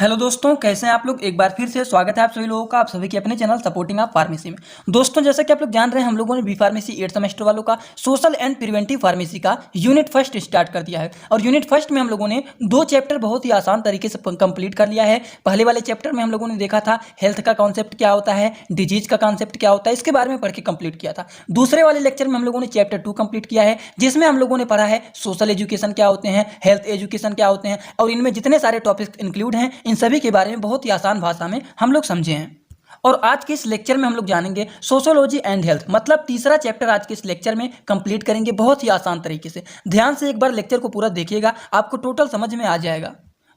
Hello दोस्तों, कैसे हैं आप लोग। एक बार फिर से स्वागत है आप सभी लोगों का, आप सभी के अपने चैनल सपोर्टिंग आप फार्मेसी में। दोस्तों, जैसा कि आप लोग जान रहे हैं, हम लोगों ने बी फार्मेसी 8 सेमेस्टर वालों का सोशल एंड प्रिवेंटिव फार्मेसी का यूनिट फर्स्ट स्टार्ट कर दिया है। और यूनिट फर्स्ट में हम लोगों ने 2 चैप्टर बहुत ही आसान तरीके से कंप्लीट कर लिया है। पहले वाले चैप्टर में हम लोगों ने देखा था हेल्थ का कॉन्सेप्ट क्या होता है, डिजीज का कॉन्सेप्ट क्या होता है, इसके बारे में पढ़ के कंप्लीट किया था। दूसरे वाले लेक्चर में हम लोगों ने चैप्टर 2 कंप्लीट किया है, जिसमें हम लोगों ने पढ़ा है सोशल एजुकेशन क्या होते हैं, हेल्थ एजुकेशन क्या होते हैं, और इनमें जितने सारे टॉपिक्स इंक्लूड हैं इन सभी के बारे में बहुत ही आसान भाषा में हम लोग समझे हैं। और आज के इस लेक्चर में हम लोग जानेंगे सोशियोलॉजी एंड हेल्थ, मतलब तीसरा चैप्टर आज के इस लेक्चर में कंप्लीट करेंगे बहुत ही आसान तरीके से। ध्यान से एक बार लेक्चर को पूरा देखिएगा, आपको टोटल समझ में आ जाएगा।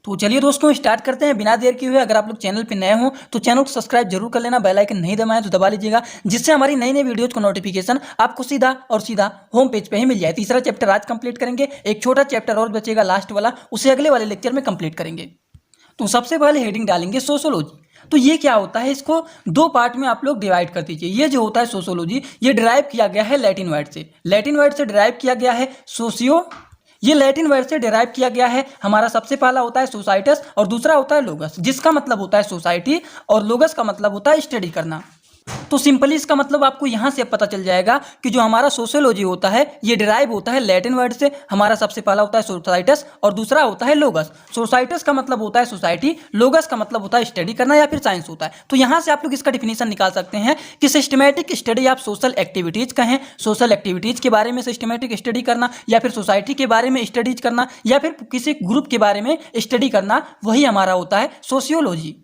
तो चलिए दोस्तों, स्टार्ट करते हैं बिना देर किए हुए। अगर आप लोग चैनल पे नए हो तो चैनल को सब्सक्राइब जरूर कर लेना, बेल आइकन नहीं दबाएं तो दबा लीजिएगा, जिससे हमारी नई नई वीडियोज को नोटिफिकेशन आपको सीधा और सीधा होम पेज पे ही मिल जाए। तीसरा चैप्टर आज कंप्लीट करेंगे, एक छोटा चैप्टर और बचेगा लास्ट वाला, उसे अगले वाले लेक्चर में कंप्लीट करेंगे। तो सबसे पहले हेडिंग डालेंगे सोशियोलॉजी। तो ये क्या होता है, इसको 2 पार्ट में आप लोग डिवाइड कर दीजिए। ये जो होता है सोशियोलॉजी, ये डिराइव किया गया है लैटिन वर्ड से। लैटिन वर्ड से डिराइव किया गया है सोशियो, ये लैटिन वर्ड से डिराइव किया गया है। हमारा सबसे पहला होता है सोसाइटस और दूसरा होता है लोगस, जिसका मतलब होता है सोसाइटी, और लोगस का मतलब होता है स्टडी करना। तो सिंपली इसका मतलब आपको यहां से पता चल जाएगा कि जो हमारा सोशियोलॉजी होता है ये डिराइव होता है लैटिन वर्ड से। हमारा सबसे पहला होता है सोसाइटस और दूसरा होता है लोगस। सोसाइटस का मतलब होता है सोसाइटी, लोगस का मतलब होता है स्टडी करना या फिर साइंस होता है। तो यहां से आप लोग इसका डिफिनेशन निकाल सकते हैं कि सिस्टमैटिक स्टडी आप सोशल एक्टिविटीज कहें, सोशल एक्टिविटीज के बारे में सिस्टमैटिक स्टडी करना, या फिर सोसाइटी के बारे में स्टडीज करना, या फिर किसी ग्रुप के बारे में स्टडी करना, वही हमारा होता है सोशियोलॉजी।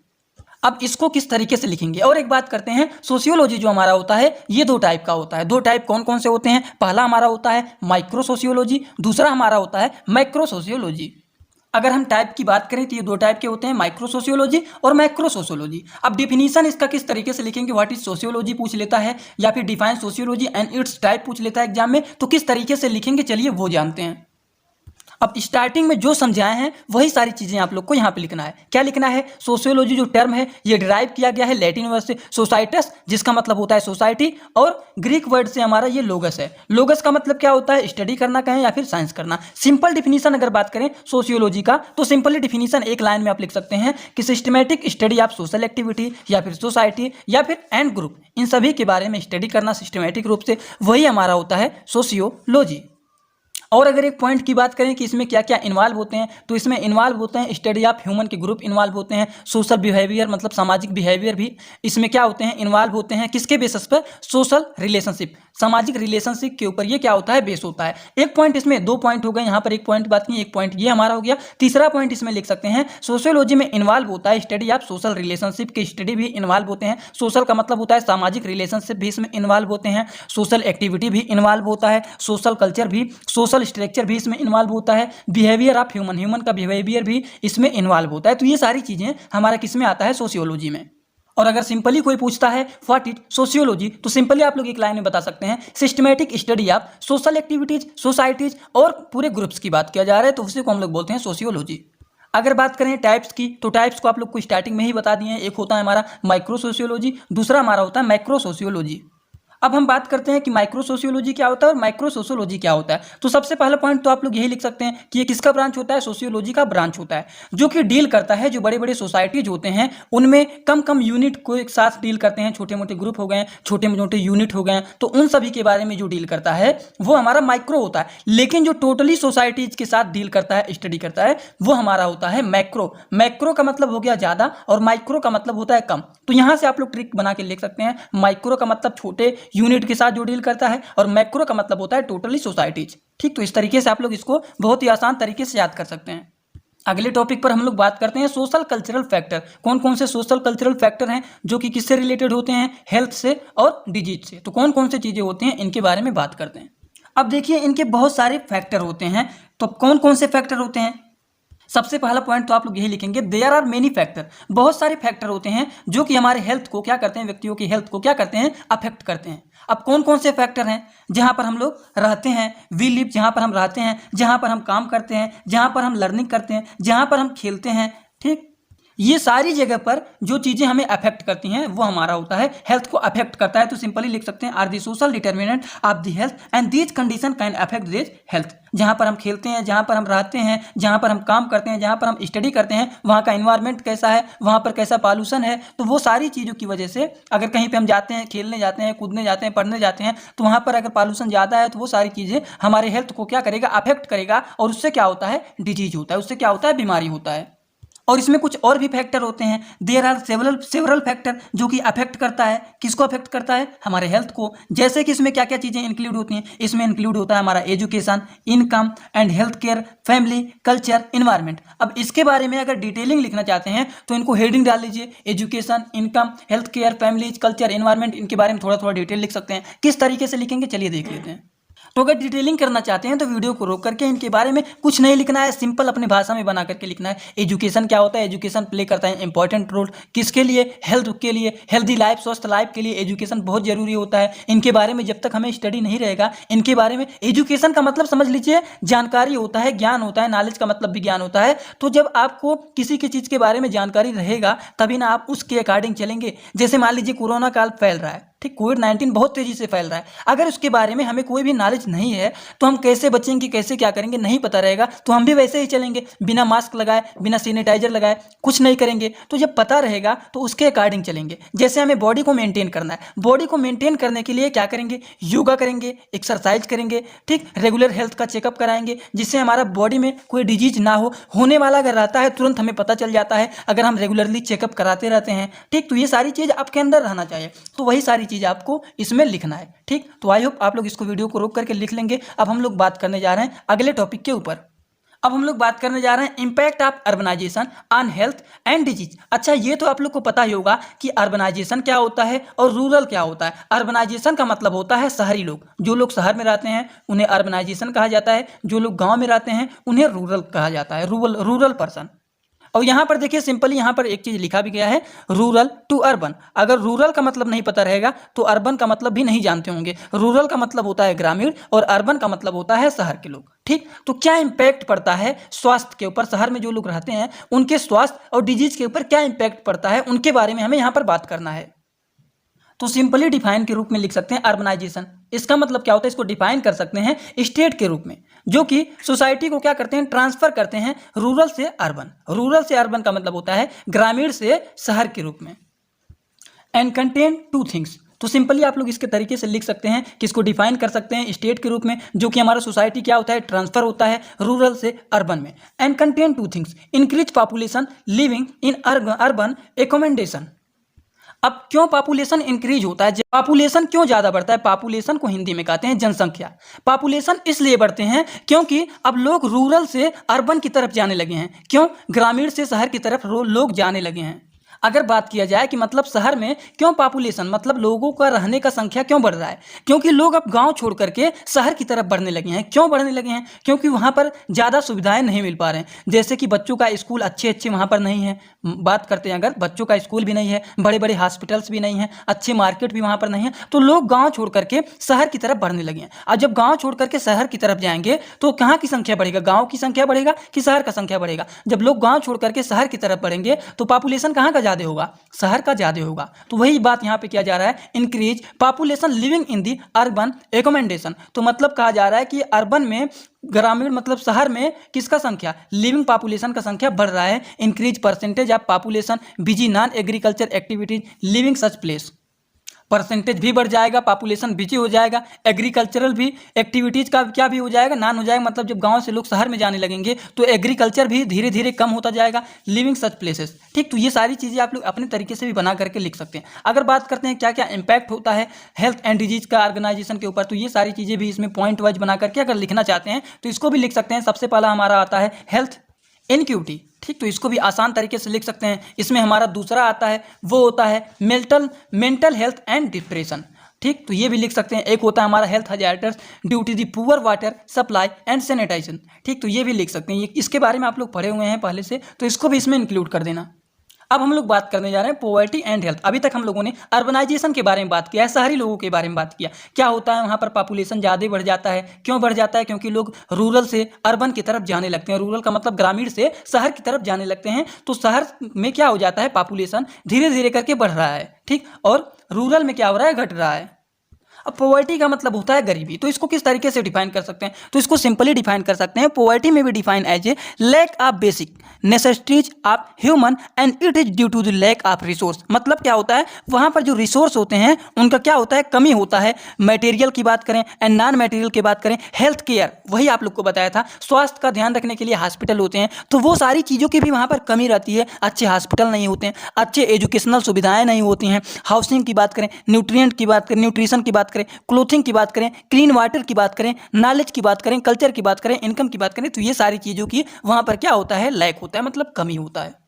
अब इसको किस तरीके से लिखेंगे, और एक बात करते हैं, सोशियोलॉजी जो हमारा होता है ये 2 टाइप का होता है। 2 टाइप कौन कौन से होते हैं? पहला हमारा होता है माइक्रो सोशियोलॉजी, दूसरा हमारा होता है मैक्रो सोशियोलॉजी। अगर हम टाइप की बात करें तो ये 2 टाइप के होते हैं, माइक्रो सोशियोलॉजी और मैक्रो सोशियोलॉजी। अब डिफिनीशन इसका किस तरीके से लिखेंगे, व्हाट इज सोशियोलॉजी पूछ लेता है, या फिर define sociology and it's type पूछ लेता है एग्जाम में, तो किस तरीके से लिखेंगे चलिए वो जानते हैं। अब स्टार्टिंग में जो समझाए हैं वही सारी चीजें आप लोग को यहाँ पे लिखना है। क्या लिखना है? सोशियोलॉजी जो टर्म है ये डिराइव किया गया है लैटिन वर्ड से सोसाइटस, जिसका मतलब होता है सोसाइटी, और ग्रीक वर्ड से हमारा ये लोगस है। लोगस का मतलब क्या होता है? स्टडी करना कहें या फिर साइंस करना। सिंपल डिफिनीशन अगर बात करें सोशियोलॉजी का, तो सिंपली डिफिनीशन एक लाइन में आप लिख सकते हैं कि सिस्टमैटिक स्टडी आप सोशल एक्टिविटी या फिर सोसाइटी या फिर एंड ग्रुप, इन सभी के बारे में स्टडी करना सिस्टमैटिक रूप से, वही हमारा होता है सोशियोलॉजी। और अगर एक पॉइंट की बात करें कि इसमें क्या क्या इन्वॉल्व होते हैं, तो इसमें इन्वॉल्व होते हैं स्टडी ऑफ ह्यूमन के ग्रुप इन्वॉल्व होते हैं, सोशल बिहेवियर मतलब सामाजिक बिहेवियर भी इसमें क्या होते हैं, इन्वॉल्व होते हैं। किसके बेसिस पर? सोशल रिलेशनशिप, सामाजिक रिलेशनशिप के ऊपर ये क्या होता है, बेस होता है। एक पॉइंट इसमें 2 पॉइंट हो गए, यहाँ पर एक पॉइंट बात की, एक पॉइंट ये हमारा हो गया। तीसरा पॉइंट इसमें लिख सकते हैं सोशियोलॉजी में इन्वॉल्व होता है स्टडी ऑफ सोशल रिलेशनशिप के स्टडी भी इन्वॉल्व होते हैं। सोशल का मतलब होता है सामाजिक, रिलेशनशिप भी इसमें इन्वॉल्व होते हैं, सोशल एक्टिविटी भी इन्वॉल्व होता है, सोशल कल्चर भी, सोशल स्ट्रक्चर भी इसमें इन्वॉल्व होता है, बिहेवियर ऑफ ह्यूमन, ह्यूमन का बिहेवियर भी इसमें इन्वॉल्व होता है। तो ये सारी चीजें हमारा किसमें आता है? सोशियोलॉजी में। और अगर सिंपली कोई पूछता है व्हाट इज सोशियोलॉजी, तो सिंपली आप लोग एक लाइन में बता सकते हैं systematic study of social activities, societies और पूरे ग्रुप्स की बात किया जा रहा है, तो उसी को हम लोग बोलते हैं सोशियोलॉजी। अगर बात करें टाइप्स की, तो टाइप्स को आप लोग को स्टार्टिंग में ही बता दिए हैं। एक होता है हमारा माइक्रो सोशियोलॉजी, दूसरा हमारा होता है मैक्रो सोशियोलॉजी। अब हम बात करते हैं कि माइक्रो सोशियोलॉजी क्या होता है और माइक्रो सोशियोलॉजी क्या होता है। तो सबसे पहला पॉइंट तो आप लोग यही लिख सकते हैं कि ये किसका ब्रांच होता है? सोशियोलॉजी का ब्रांच होता है, जो कि डील करता है जो बड़े बड़े सोसाइटीज होते हैं उनमें कम कम यूनिट को एक साथ डील करते हैं। छोटे मोटे ग्रुप हो गए, छोटे मोटे यूनिट हो गए, तो उन सभी के बारे में जो डील करता है वो हमारा माइक्रो होता है। लेकिन जो टोटली सोसाइटीज के साथ डील करता है, स्टडी करता है, वो हमारा होता है मैक्रो। मैक्रो का मतलब हो गया ज्यादा और माइक्रो का मतलब होता है कम। तो यहां से आप लोग ट्रिक बना के लिख सकते हैं, माइक्रो का मतलब छोटे यूनिट के साथ जो डील करता है, और मैक्रो का मतलब होता है टोटली सोसाइटीज। ठीक, तो इस तरीके से आप लोग इसको बहुत ही आसान तरीके से याद कर सकते हैं। अगले टॉपिक पर हम लोग बात करते हैं सोशल कल्चरल फैक्टर। कौन कौन से सोशल कल्चरल फैक्टर हैं जो कि किससे रिलेटेड होते हैं? हेल्थ से और डिजीज से। तो कौन कौन से चीजें होती हैं इनके बारे में बात करते हैं। अब देखिए, इनके बहुत सारे फैक्टर होते हैं। तो कौन कौन से फैक्टर होते हैं? सबसे पहला पॉइंट तो आप लोग यही लिखेंगे, देयर आर मेनी फैक्टर। बहुत सारे फैक्टर होते हैं जो कि हमारे हेल्थ को क्या करते हैं, व्यक्तियों की हेल्थ को क्या करते हैं, अफेक्ट करते हैं। अब कौन कौन से फैक्टर हैं? जहां पर हम लोग रहते हैं, वी लिव, जहां पर हम रहते हैं, जहां पर हम काम करते हैं, जहां पर हम लर्निंग करते हैं, जहां पर हम खेलते हैं, ठीक, ये सारी जगह पर जो चीज़ें हमें अफेक्ट करती हैं वो हमारा होता है, हेल्थ को अफेक्ट करता है। तो सिंपली लिख सकते हैं are the social determinant of the health and these condition can affect this health. जहाँ पर हम खेलते हैं, जहाँ पर हम रहते हैं, जहाँ पर हम काम करते हैं, जहाँ पर हम स्टडी करते हैं, वहाँ का इन्वायरमेंट कैसा है, वहाँ पर कैसा पॉल्यूशन है, तो वो सारी चीज़ों की वजह से अगर कहीं पे हम जाते हैं, खेलने जाते हैं, कूदने जाते हैं, पढ़ने जाते हैं, तो वहाँ पर अगर पॉल्यूशन ज़्यादा है तो वो सारी चीज़ें हमारे हेल्थ को क्या करेगा, अफेक्ट करेगा, और उससे क्या होता है, डिजीज होता है, उससे क्या होता है, बीमारी होता है। और इसमें कुछ और भी फैक्टर होते हैं, देयर आर सेवरल फैक्टर जो कि अफेक्ट करता है, किसको अफेक्ट करता है, हमारे हेल्थ को। जैसे कि इसमें क्या क्या चीज़ें इंक्लूड होती हैं, इसमें इंक्लूड होता है हमारा education, income and health care, family, culture, environment. अब इसके बारे में अगर डिटेलिंग लिखना चाहते हैं तो इनको हेडिंग डाल लीजिए, education, income, health care, family, culture, environment. इनके बारे में थोड़ा थोड़ा डिटेल लिख सकते हैं। किस तरीके से लिखेंगे चलिए देख लेते हैं। तो अगर डिटेलिंग करना चाहते हैं तो वीडियो को रोक करके इनके बारे में कुछ नहीं लिखना है, सिंपल अपनी भाषा में बना करके लिखना है। एजुकेशन क्या होता है, एजुकेशन प्ले करता है इंपॉर्टेंट रोल किसके लिए, हेल्थ के लिए, हेल्दी लाइफ, स्वस्थ लाइफ के लिए एजुकेशन बहुत जरूरी होता है। इनके बारे में जब तक हमें स्टडी नहीं रहेगा, इनके बारे में, एजुकेशन का मतलब समझ लीजिए जानकारी होता है, ज्ञान होता है, नॉलेज का मतलब भी ज्ञान होता है। तो जब आपको किसी की चीज़ के बारे में जानकारी रहेगा तभी ना आप उसके अकॉर्डिंग चलेंगे। जैसे मान लीजिए कोरोना काल फैल रहा है, ठीक, कोविड-19 बहुत तेजी से फैल रहा है। अगर उसके बारे में हमें कोई भी नॉलेज नहीं है तो हम कैसे बचेंगे, कैसे क्या करेंगे, नहीं पता रहेगा तो हम भी वैसे ही चलेंगे, बिना मास्क लगाए, बिना सैनिटाइजर लगाए, कुछ नहीं करेंगे। तो जब पता रहेगा तो उसके अकॉर्डिंग चलेंगे। जैसे हमें बॉडी को मेंटेन करना है, बॉडी को मेंटेन करने के लिए क्या करेंगे, योगा करेंगे, एक्सरसाइज करेंगे, ठीक, रेगुलर हेल्थ का चेकअप कराएंगे, जिससे हमारा बॉडी में कोई डिजीज ना हो। होने वाला अगर रहता है तुरंत हमें पता चल जाता है अगर हम रेगुलरली चेकअप कराते रहते हैं, ठीक। तो ये सारी चीज़ आपके अंदर रहना चाहिए, तो वही सारी चीज़ आपको इसमें लिखना है, ठीक। तो आई होप आप लोग इसको वीडियो को रोक करके लिख लेंगे। अब हम लोग बात करने जा रहे हैं अगले टॉपिक के ऊपर। अब हम लोग बात करने जा रहे हैं impact of urbanization on health and disease. अच्छा, ये तो आप लोग को पता ही होगा कि अर्बनाइजेशन क्या होता है और रूरल क्या होता है। अर्बनाइजेशन का मतलब होता है शहरी लोग, जो लोग शहर में रहते हैं उन्हें अर्बनाइजेशन कहा जाता है, जो लोग गाँव में रहते हैं उन्हें रूरल कहा जाता है, रूरल पर्सन। और यहाँ पर देखिए सिंपली यहाँ पर एक चीज़ लिखा भी गया है, रूरल टू अर्बन। अगर रूरल का मतलब नहीं पता रहेगा तो अर्बन का मतलब भी नहीं जानते होंगे। रूरल का मतलब होता है ग्रामीण और अर्बन का मतलब होता है शहर के लोग, ठीक। तो क्या इम्पैक्ट पड़ता है स्वास्थ्य के ऊपर, शहर में जो लोग रहते हैं उनके स्वास्थ्य और डिजीज के ऊपर क्या इम्पैक्ट पड़ता है, उनके बारे में हमें यहाँ पर बात करना है। तो सिंपली डिफाइन के रूप में लिख सकते हैं अर्बनाइजेशन। इसका मतलब क्या होता है, इसको डिफाइन कर सकते हैं स्टेट के रूप में, जो कि सोसाइटी को क्या करते हैं, ट्रांसफर करते हैं रूरल से अर्बन। रूरल से अर्बन का मतलब होता है ग्रामीण से शहर के रूप में। And contain two things. तो सिंपली आप लोग इसके तरीके से लिख सकते हैं कि इसको डिफाइन कर सकते हैं स्टेट के रूप में, जो कि हमारा सोसाइटी क्या होता है, ट्रांसफर होता है रूरल से अर्बन में। And contain two things, increase population living in urban accommodation. अब क्यों पॉपुलेशन इंक्रीज होता है, पॉपुलेशन क्यों ज़्यादा बढ़ता है, पॉपुलेशन को हिंदी में कहते हैं जनसंख्या। पॉपुलेशन इसलिए बढ़ते हैं क्योंकि अब लोग रूरल से अर्बन की तरफ जाने लगे हैं। क्यों, ग्रामीण से शहर की तरफ लोग जाने लगे हैं। अगर बात किया जाए कि मतलब शहर में क्यों पॉपुलेशन, मतलब लोगों का रहने का संख्या क्यों बढ़ रहा है, क्योंकि लोग अब गांव छोड़ करके शहर की तरफ बढ़ने लगे हैं। क्यों बढ़ने लगे हैं, क्योंकि वहां पर ज़्यादा सुविधाएं नहीं मिल पा रहे हैं। जैसे कि बच्चों का स्कूल अच्छे वहां पर नहीं है, बात करते हैं अगर बच्चों का स्कूल भी नहीं है, बड़े बड़े हॉस्पिटल्स भी नहीं है, अच्छे मार्केट भी वहां पर नहीं है, तो लोग गाँव छोड़ करके शहर की तरफ बढ़ने लगे हैं। और जब गाँव छोड़ करके शहर की तरफ जाएंगे तो कहाँ की संख्या बढ़ेगा, गाँव की संख्या बढ़ेगा कि शहर का संख्या बढ़ेगा। जब लोग गाँव छोड़ करके शहर की तरफ बढ़ेंगे तो पॉपुलेशन कहाँ का ज़्यादा होगा, शहर का ज़्यादा होगा। तो वही बात यहाँ पे किया जा रहा है, increase population living in the urban accommodation. तो मतलब कहा जा रहा है कि अर्बन में, ग्रामीण मतलब शहर में किसका संख्या, लिविंग पॉपुलेशन का संख्या बढ़ रहा है। Increase percentage of population busy non agriculture activities living such place. Percentage भी बढ़ जाएगा, पॉपुलेशन बिजी हो जाएगा, एग्रीकल्चरल भी एक्टिविटीज़ का क्या भी हो जाएगा, नान हो जाएगा। मतलब जब गांव से लोग शहर में जाने लगेंगे तो एग्रीकल्चर भी धीरे धीरे कम होता जाएगा, लिविंग सच प्लेसेस, ठीक। तो ये सारी चीज़ें आप लोग अपने तरीके से भी बना करके लिख सकते हैं। अगर बात करते हैं क्या क्या इंपैक्ट होता है हेल्थ एंड डिजीज का ऑर्गेनाइजेशन के ऊपर, तो ये सारी चीज़ें भी इसमें पॉइंट वाइज बना करके अगर लिखना चाहते हैं तो इसको भी लिख सकते हैं। सबसे पहला हमारा आता है हेल्थ इनक्यूटी, ठीक। तो इसको भी आसान तरीके से लिख सकते हैं। इसमें हमारा दूसरा आता है, वो होता है मेंटल हेल्थ एंड डिप्रेशन, ठीक। तो ये भी लिख सकते हैं। एक होता है हमारा health hazards due to the poor water supply and sanitization, ठीक। तो ये भी लिख सकते हैं। ये इसके बारे में आप लोग पढ़े हुए हैं पहले से, तो इसको भी इसमें इंक्लूड कर देना। अब हम लोग बात करने जा रहे हैं पॉवर्टी एंड हेल्थ। अभी तक हम लोगों ने अर्बनाइजेशन के बारे में बात किया है, शहरी लोगों के बारे में बात किया। क्या होता है वहाँ पर पॉपुलेशन ज़्यादा बढ़ जाता है। क्यों बढ़ जाता है? क्योंकि लोग रूरल से अर्बन की तरफ जाने लगते हैं। रूरल का मतलब ग्रामीण से शहर की तरफ जाने लगते हैं। तो शहर में क्या हो जाता है, पॉपुलेशन धीरे धीरे करके बढ़ रहा है, ठीक, और रूरल में क्या हो रहा है, घट रहा है। अब पॉवर्टी का मतलब होता है गरीबी। तो इसको किस तरीके से डिफाइन कर सकते हैं? तो इसको सिंपली डिफाइन कर सकते हैं, पॉवर्टी में भी define as a lack of basic necessities of human and it is due to the lack of resource. मतलब क्या होता है, वहाँ पर जो रिसोर्स होते हैं उनका क्या होता है, कमी होता है। मटेरियल की बात करें एंड नॉन मटेरियल की बात करें, हेल्थ केयर, वही आप लोग को बताया था, स्वास्थ्य का ध्यान रखने के लिए हॉस्पिटल होते हैं, तो वो सारी चीज़ों की भी वहाँ पर कमी रहती है। अच्छे हॉस्पिटल नहीं होते हैं, अच्छे एजुकेशनल सुविधाएं नहीं होती हैं, हाउसिंग की बात करें, न्यूट्रिएंट की बात करें, न्यूट्रिशन की बात करें, क्लोथिंग की बात करें, क्लीन वाटर की बात करें, नॉलेज की बात करें, कल्चर की बात करें, इनकम की बात करें, तो ये सारी चीज़ों की वहाँ पर क्या होता है, लैक होता है, मतलब कमी होता है।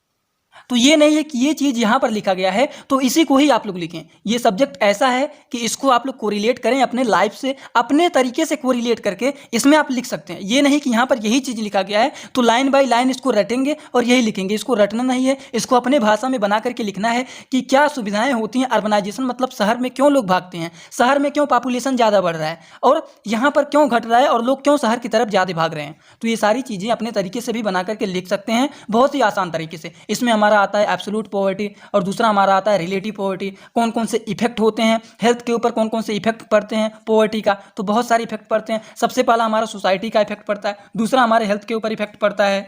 तो ये नहीं है कि ये चीज़ यहाँ पर लिखा गया है तो इसी को ही आप लोग लिखें। ये सब्जेक्ट ऐसा है कि इसको आप लोग कोरिलेट करें अपने लाइफ से, अपने तरीके से कोरिलेट करके इसमें आप लिख सकते हैं। ये नहीं कि यहाँ पर यही चीज़ लिखा गया है तो लाइन बाय लाइन इसको रटेंगे और यही लिखेंगे। इसको रटना नहीं है, इसको अपने भाषा में बना करके लिखना है कि क्या सुविधाएं होती हैं। अर्बनाइजेशन मतलब शहर में क्यों लोग भागते हैं, शहर में क्यों पॉपुलेशन ज़्यादा बढ़ रहा है और यहाँ पर क्यों घट रहा है और लोग क्यों शहर की तरफ ज़्यादा भाग रहे हैं। तो ये सारी चीज़ें अपने तरीके से भी बना करके लिख सकते हैं, बहुत ही आसान तरीके से। इसमें हमारा आता है एब्सोल्यूट पॉवर्टी और दूसरा हमारा आता है रिलेटिव पॉवर्टी। कौन कौन से इफेक्ट होते हैं हेल्थ के ऊपर, कौन कौन से इफेक्ट पड़ते हैं पॉवर्टी का, तो बहुत सारे इफेक्ट पड़ते हैं। सबसे पहला हमारा सोसाइटी का इफेक्ट पड़ता है, दूसरा हमारे हेल्थ के ऊपर इफेक्ट पड़ता है,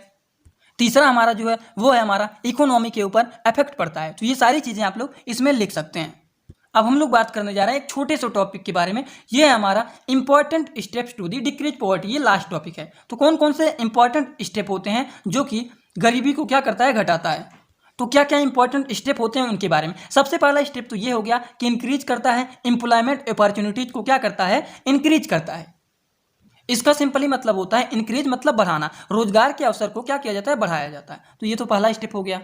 तीसरा हमारा जो है वो है हमारा इकोनॉमी के ऊपर इफेक्ट पड़ता है। तो ये सारी चीज़ें आप लोग इसमें लिख सकते हैं। अब हम लोग बात करने जा रहे हैं एक छोटे से टॉपिक के बारे में, ये है हमारा important steps to the decrease poverty. ये लास्ट टॉपिक है। तो कौन कौन से इंपॉर्टेंट स्टेप होते हैं जो कि गरीबी को क्या करता है, घटाता है। तो क्या क्या इंपॉर्टेंट स्टेप होते हैं उनके बारे में। सबसे पहला स्टेप तो ये हो गया कि इंक्रीज करता है एम्प्लॉयमेंट अपॉर्चुनिटीज को, क्या करता है, इंक्रीज करता है। इसका सिंपली मतलब होता है इंक्रीज मतलब बढ़ाना, रोजगार के अवसर को क्या किया जाता है, बढ़ाया जाता है। तो ये तो पहला स्टेप हो गया।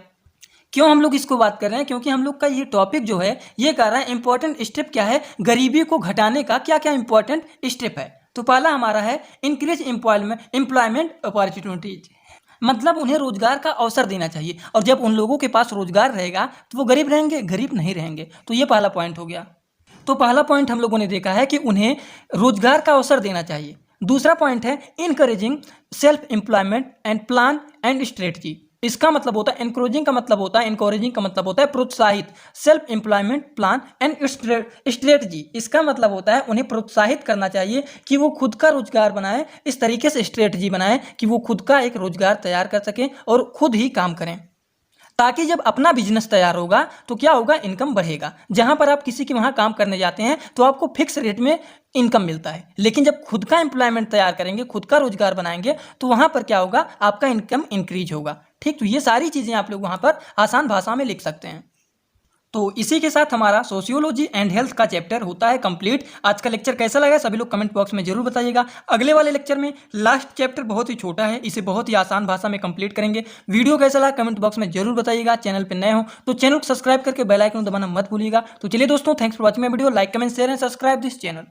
क्यों हम लोग इसको बात कर रहे हैं, क्योंकि हम लोग का ये टॉपिक जो है ये कर रहा है इंपॉर्टेंट स्टेप क्या है, गरीबी को घटाने का क्या क्या इंपॉर्टेंट स्टेप है। तो पहला हमारा है इंक्रीज एम्प्लॉयमेंट अपॉर्चुनिटीज, मतलब उन्हें रोजगार का अवसर देना चाहिए। और जब उन लोगों के पास रोजगार रहेगा तो वो गरीब रहेंगे, गरीब नहीं रहेंगे। तो ये पहला पॉइंट हो गया। तो पहला पॉइंट हम लोगों ने देखा है कि उन्हें रोजगार का अवसर देना चाहिए। दूसरा पॉइंट है encouraging self employment and plan and strategy. इसका मतलब होता है इनकरेजिंग का मतलब होता है, इनकरेजिंग का मतलब होता है प्रोत्साहित, self employment plan and strategy. इसका मतलब होता है उन्हें प्रोत्साहित करना चाहिए कि वो खुद का रोजगार बनाए, इस तरीके से स्ट्रेटजी बनाए कि वो खुद का एक रोजगार तैयार कर सकें और खुद ही काम करें, ताकि जब अपना बिजनेस तैयार होगा तो क्या होगा, इनकम बढ़ेगा। जहां पर आप किसी के वहां काम करने जाते हैं तो आपको फिक्स रेट में इनकम मिलता है, लेकिन जब खुद का एम्प्लॉयमेंट तैयार करेंगे, खुद का रोजगार बनाएंगे, तो वहां पर क्या होगा, आपका इनकम इंक्रीज होगा। ठीक, तो ये सारी चीजें आप लोग वहां पर आसान भाषा में लिख सकते हैं। तो इसी के साथ हमारा सोशियोलॉजी एंड हेल्थ का चैप्टर होता है कंप्लीट। आज का लेक्चर कैसा लगा सभी लोग कमेंट बॉक्स में जरूर बताइएगा। अगले वाले लेक्चर में लास्ट चैप्टर बहुत ही छोटा है, इसे बहुत ही आसान भाषा में कंप्लीट करेंगे। वीडियो कैसा लगा कमेंट बॉक्स में जरूर बताइएगा। चैनल पर नए हो तो चैनल को सब्सक्राइब करके बेल आइकन दबाना मत भूलिएगा। तो चलिए दोस्तों, thanks for watching my video. Like comment share and subscribe this channel.